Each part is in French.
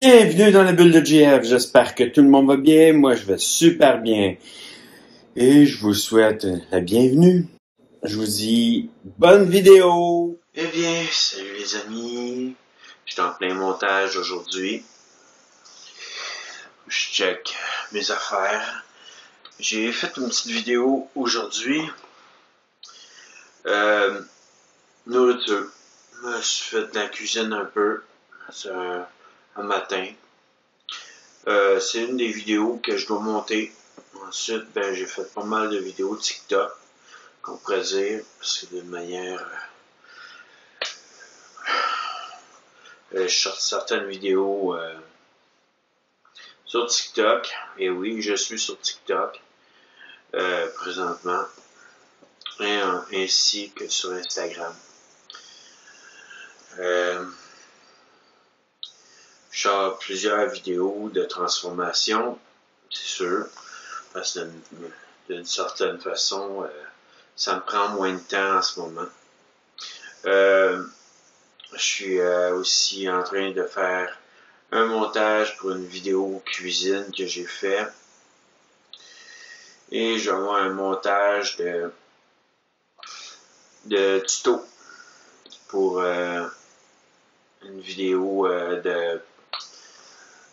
Bienvenue dans la bulle de GF, j'espère que tout le monde va bien, moi je vais super bien et je vous souhaite la bienvenue. Je vous dis bonne vidéo. Eh bien, salut les amis, je suis en plein montage aujourd'hui, je check mes affaires. J'ai fait une petite vidéo aujourd'hui, nourriture, je me suis fait de la cuisine un peu, c'est un matin. C'est une des vidéos que je dois monter. Ensuite, j'ai fait pas mal de vidéos TikTok, qu'on pourrait dire, parce que d'une manière, je sors certaines vidéos sur TikTok, et oui, je suis sur TikTok présentement, ainsi que sur Instagram. Je sors plusieurs vidéos de transformation, c'est sûr, parce que d'une certaine façon, ça me prend moins de temps en ce moment. Je suis aussi en train de faire un montage pour une vidéo cuisine que j'ai fait. Et je vais avoir un montage de tuto pour une vidéo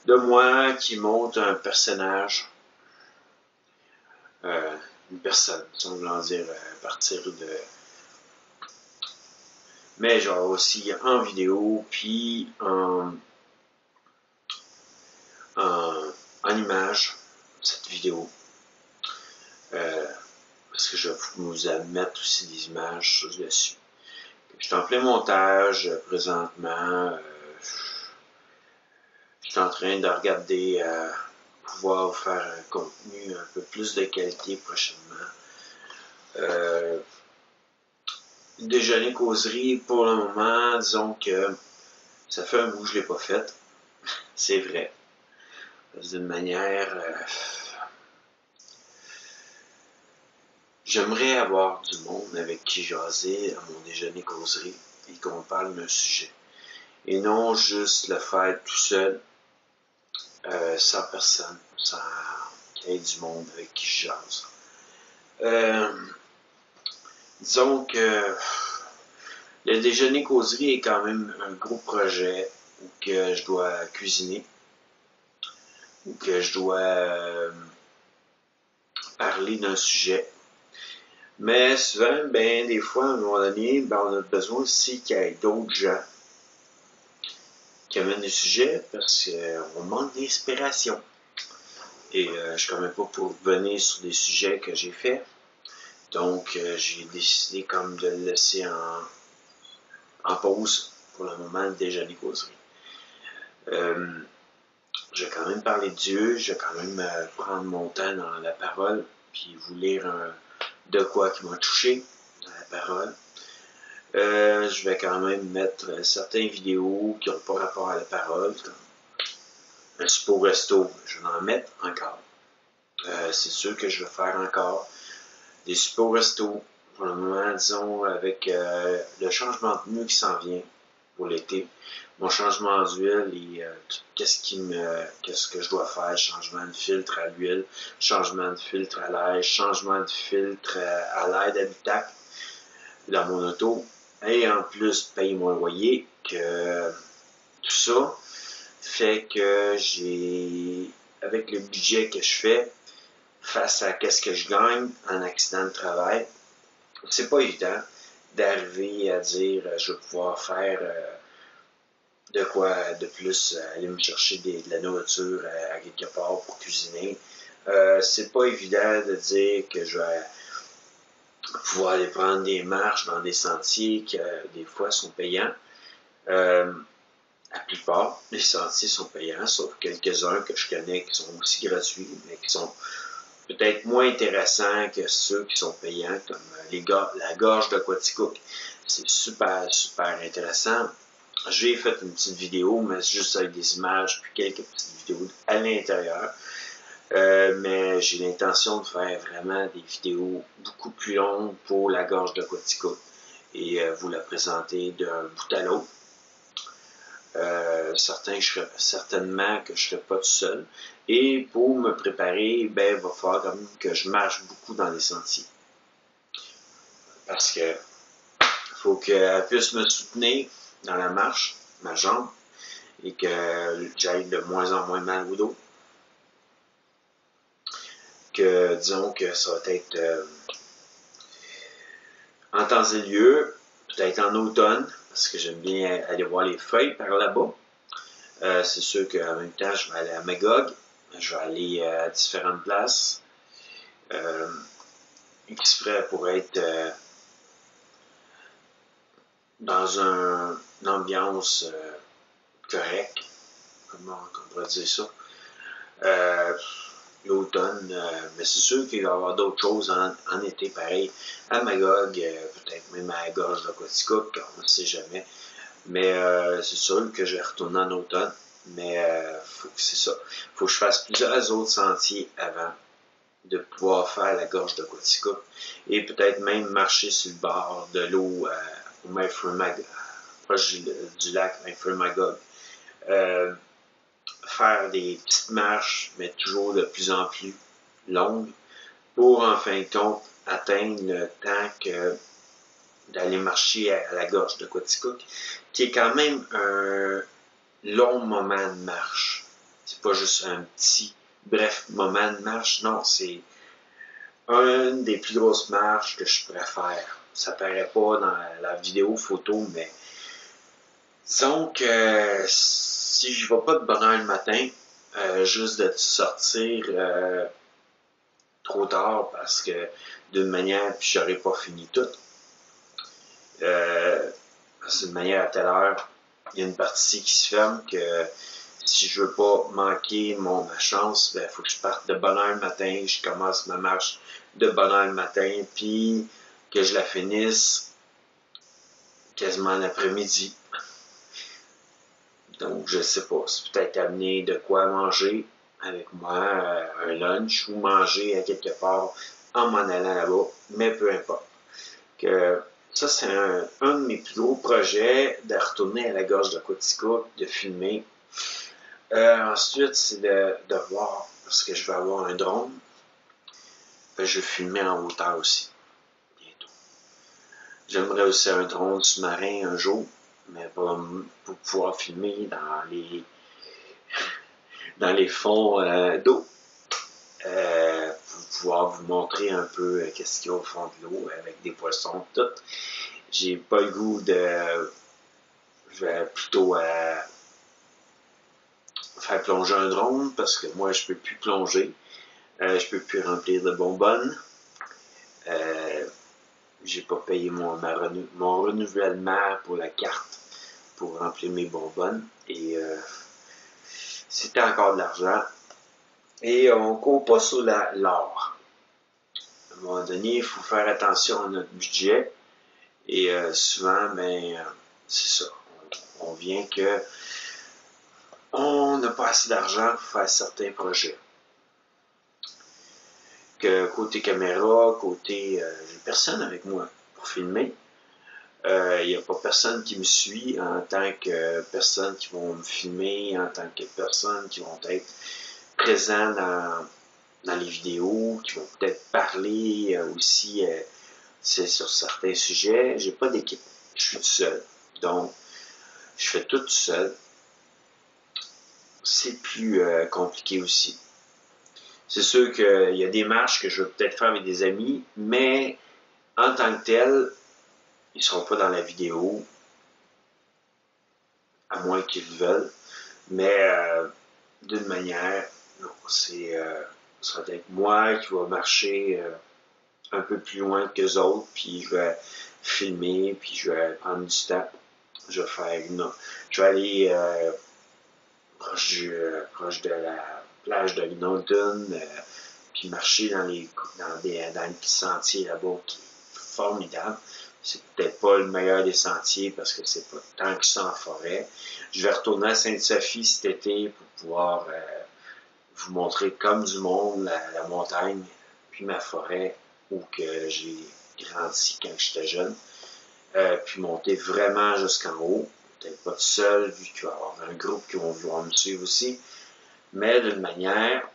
de moi qui monte un personnage, une personne, si on veut dire, à partir de... Mais genre aussi en vidéo, puis en image, cette vidéo. Parce que je vais vous mettre aussi des images dessus. Je suis en plein montage présentement. Je suis en train de regarder pouvoir faire un contenu un peu plus de qualité prochainement. Déjeuner causerie, pour le moment, disons que ça fait un bout que je ne l'ai pas fait. C'est vrai. D'une manière... j'aimerais avoir du monde avec qui jaser à mon déjeuner causerie et qu'on parle d'un sujet. Et non juste le faire tout seul, sans personne, sans qu'il y ait du monde avec qui je jase. Disons que le déjeuner causerie est quand même un gros projet où que je dois cuisiner, où que je dois parler d'un sujet. Mais souvent, des fois, à un moment donné, on a besoin aussi qu'il y ait d'autres gens qui amènent des sujets parce qu'on manque d'inspiration. Et je ne suis quand même pas pour revenir sur des sujets que j'ai faits. Donc, j'ai décidé comme de le laisser en pause pour le moment, le déjeuner causerie. Je vais quand même parler de Dieu, je vais quand même prendre mon temps dans la parole, puis vous lire de quoi qui m'a touché dans la parole. Je vais quand même mettre certaines vidéos qui n'ont pas rapport à la parole, comme un super resto, je vais en mettre encore. C'est sûr que je vais faire encore des super restos pour le moment, disons, avec le changement de menu qui s'en vient pour l'été. Mon changement d'huile et qu'est-ce que je dois faire, changement de filtre à l'huile, changement de filtre à l'air, changement de filtre à l'air d'habitacle dans mon auto, et en plus payer mon loyer, que tout ça fait que j'ai, avec le budget que je fais, face à qu'est-ce que je gagne en accident de travail, c'est pas évident d'arriver à dire je vais pouvoir faire de quoi de plus, aller me chercher de la nourriture à quelque part pour cuisiner. C'est pas évident de dire que je vais pouvoir aller prendre des marches dans des sentiers qui, des fois, sont payants. La plupart des sentiers sont payants, sauf quelques-uns que je connais qui sont aussi gratuits, mais qui sont peut-être moins intéressants que ceux qui sont payants, comme la gorge de Quaticook. C'est super, super intéressant. J'ai fait une petite vidéo, mais juste avec des images, puis quelques petites vidéos à l'intérieur. Mais j'ai l'intention de faire vraiment des vidéos beaucoup plus longues pour la gorge de Quaticook et vous la présenter d'un bout à l'autre. Certainement que je serai pas tout seul. Et pour me préparer, ben, il va falloir quand même que je marche beaucoup dans les sentiers. Parce que faut qu'elle puisse me soutenir dans la marche, ma jambe, et que j'aille de moins en moins mal au dos. Que disons que ça va être en temps et lieu, peut-être en automne, parce que j'aime bien aller voir les feuilles par là-bas. C'est sûr qu'en même temps, je vais aller à Magog, je vais aller à différentes places exprès pour être dans une ambiance correcte, comment on pourrait dire ça. L'automne, mais c'est sûr qu'il va y avoir d'autres choses en été pareil. À Magog, peut-être même à la gorge d'Aquaticook, on ne sait jamais. Mais c'est sûr que je vais retourner en automne. Mais c'est ça. Faut que je fasse plusieurs autres sentiers avant de pouvoir faire la gorge d'Aquaticook. Et peut-être même marcher sur le bord de l'eau au Magog, proche du lac Magog. Faire des petites marches, mais toujours de plus en plus longues, pour en fin de compte atteindre le temps que d'aller marcher à la gorge de Quaticook, qui est quand même un long moment de marche. C'est pas juste un petit, bref moment de marche, non, c'est une des plus grosses marches que je préfère. Ça paraît pas dans la vidéo photo, mais disons que si je vais pas de bonne heure le matin, juste de sortir trop tard parce que d'une manière, puis j'aurais pas fini tout. C'est d'une manière à telle heure, il y a une partie qui se ferme que si je veux pas manquer ma chance, ben faut que je parte de bonne heure le matin, je commence ma marche de bonne heure le matin, puis que je la finisse quasiment l'après-midi. Donc, je sais pas, c'est peut-être amener de quoi manger avec moi, un lunch, ou manger à quelque part en m'en allant là-bas, mais peu importe. Que ça, c'est un de mes plus gros projets, de retourner à la gorge d'Aquaticook, de filmer. Ensuite, c'est de voir, parce que je vais avoir un drone, je vais filmer en hauteur aussi, bientôt. J'aimerais aussi un drone sous-marin un jour, mais pour pouvoir filmer dans les fonds d'eau. Pour pouvoir vous montrer un peu qu'est-ce qu'il y a au fond de l'eau avec des poissons tout. J'ai pas le goût de... Je vais plutôt faire plonger un drone parce que moi je peux plus plonger. Je peux plus remplir de bonbonnes. J'ai pas payé mon renouvellement pour la carte pour remplir mes bonbonnes. Et c'était encore de l'argent. Et on court pas sur l'or. À un moment donné, il faut faire attention à notre budget. Et souvent, ben, c'est ça. On vient que on n'a pas assez d'argent pour faire certains projets. Que côté caméra, côté... j'ai personne avec moi pour filmer. Il n'y a pas personne qui me suit en tant que personne qui vont me filmer, en tant que personne qui vont être présents dans les vidéos, qui vont peut-être parler aussi sur certains sujets. J'ai pas d'équipe. Je suis tout seul. Donc, je fais tout seul. C'est plus compliqué aussi. C'est sûr qu'il y a des marches que je vais peut-être faire avec des amis, mais en tant que tel, ils ne seront pas dans la vidéo, à moins qu'ils le veulent. Mais d'une manière, non, ce sera peut-être moi qui va marcher un peu plus loin que les autres, puis je vais filmer, puis je vais prendre du temps. Je vais aller proche de la plage de Lincoln, puis marcher dans les petits sentiers là-bas qui est formidable. C'est peut-être pas le meilleur des sentiers parce que c'est pas tant que ça en forêt. Je vais retourner à Sainte-Sophie cet été pour pouvoir vous montrer comme du monde la montagne, puis ma forêt où que j'ai grandi quand j'étais jeune. Puis monter vraiment jusqu'en haut, peut-être pas tout seul, vu qu'il va y avoir un groupe qui vont vouloir me suivre aussi. Mais d'une manière,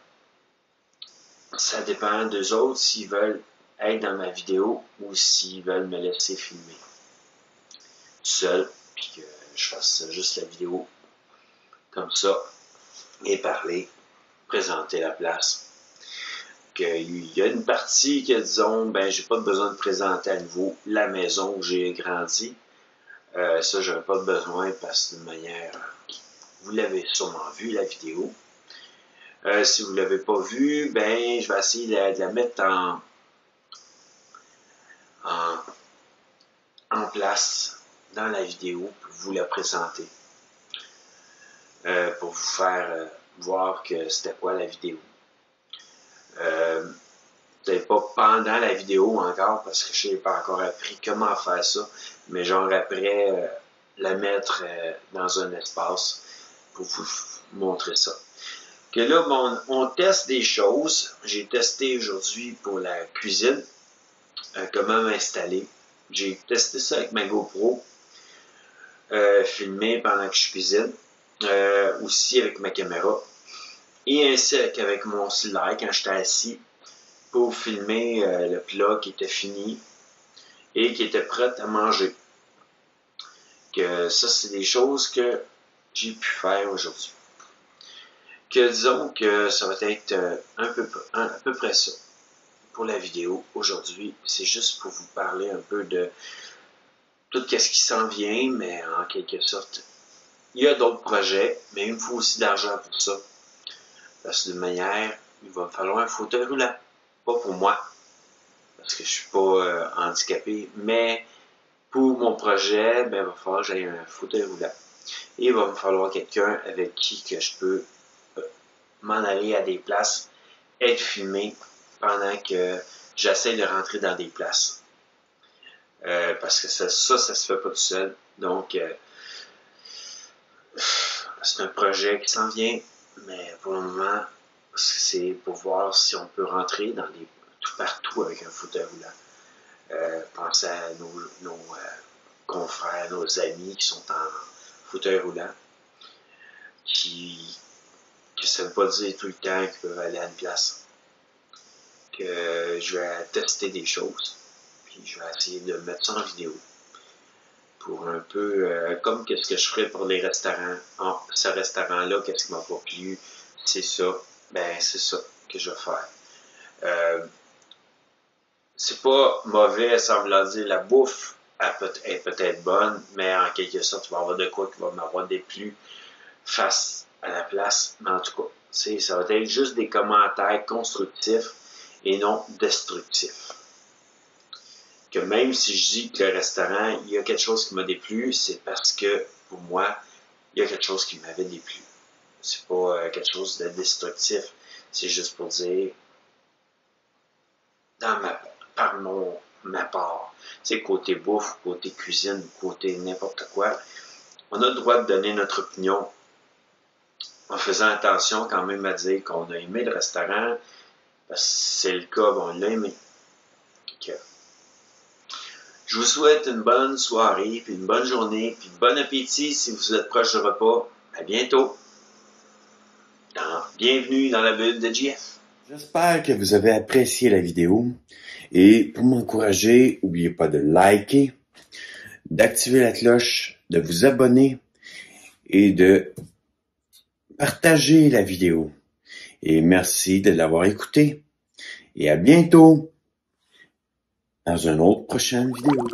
ça dépend d'eux autres s'ils veulent être dans ma vidéo ou s'ils veulent me laisser filmer seul, puis que je fasse juste la vidéo comme ça et parler, présenter la place. Il y a une partie que, disons, ben j'ai pas besoin de présenter à nouveau la maison où j'ai grandi. Ça, j'avais pas besoin parce que de manière, vous l'avez sûrement vu la vidéo. Si vous l'avez pas vu, ben je vais essayer de la mettre en place dans la vidéo pour vous la présenter. Pour vous faire voir que c'était quoi la vidéo. Peut-être pas pendant la vidéo encore parce que je n'ai pas encore appris comment faire ça, mais genre après la mettre dans un espace pour vous montrer ça. Que là, bon, on teste des choses. J'ai testé aujourd'hui pour la cuisine, comment m'installer. J'ai testé ça avec ma GoPro, filmé pendant que je cuisine, aussi avec ma caméra, et ainsi qu'avec mon cellulaire quand j'étais assis pour filmer le plat qui était fini et qui était prêt à manger. Que ça, c'est des choses que j'ai pu faire aujourd'hui. Que disons que ça va être à peu près ça pour la vidéo aujourd'hui. C'est juste pour vous parler un peu de tout ce qui s'en vient, mais en quelque sorte, il y a d'autres projets, mais il me faut aussi de l'argent pour ça. Parce que d'une manière, il va me falloir un fauteuil roulant. Pas pour moi, parce que je suis pas handicapé, mais pour mon projet, ben, il va falloir que j'aie un fauteuil roulant. Et il va me falloir quelqu'un avec qui que je peux m'en aller à des places, être filmé pendant que j'essaie de rentrer dans des places. Parce que ça se fait pas tout seul. Donc, c'est un projet qui s'en vient, mais pour le moment, c'est pour voir si on peut rentrer dans tout partout avec un fauteuil roulant. Pensez à nos confrères, nos amis qui sont en fauteuil roulant, que ça ne veut pas dire tout le temps qu'ils peuvent aller à une place. Que je vais tester des choses, puis je vais essayer de mettre ça en vidéo. Pour un peu, comme qu'est-ce que je ferais pour les restaurants. Ce restaurant-là, qu'est-ce qui m'a pas plu, c'est ça. Ben, c'est ça que je vais faire. C'est pas mauvais, ça veut dire la bouffe est peut-être bonne, mais en quelque sorte, il va y avoir de quoi qui va m'avoir déplu face à la place. Mais en tout cas, ça va être juste des commentaires constructifs et non destructifs. Que même si je dis que le restaurant, il y a quelque chose qui m'a déplu, c'est parce que, pour moi, il y a quelque chose qui m'avait déplu. C'est pas quelque chose de destructif. C'est juste pour dire, ma part, c'est côté bouffe, côté cuisine, côté n'importe quoi, on a le droit de donner notre opinion en faisant attention quand même à dire qu'on a aimé le restaurant, parce que c'est le cas, on l'a aimé. Okay. Je vous souhaite une bonne soirée, puis une bonne journée, puis bon appétit si vous êtes proche du repas. À bientôt. Bienvenue dans la bulle de JF. J'espère que vous avez apprécié la vidéo. Et pour m'encourager, n'oubliez pas de liker, d'activer la cloche, de vous abonner et de partager la vidéo. Et merci de l'avoir écouté. Et à bientôt dans une autre prochaine vidéo.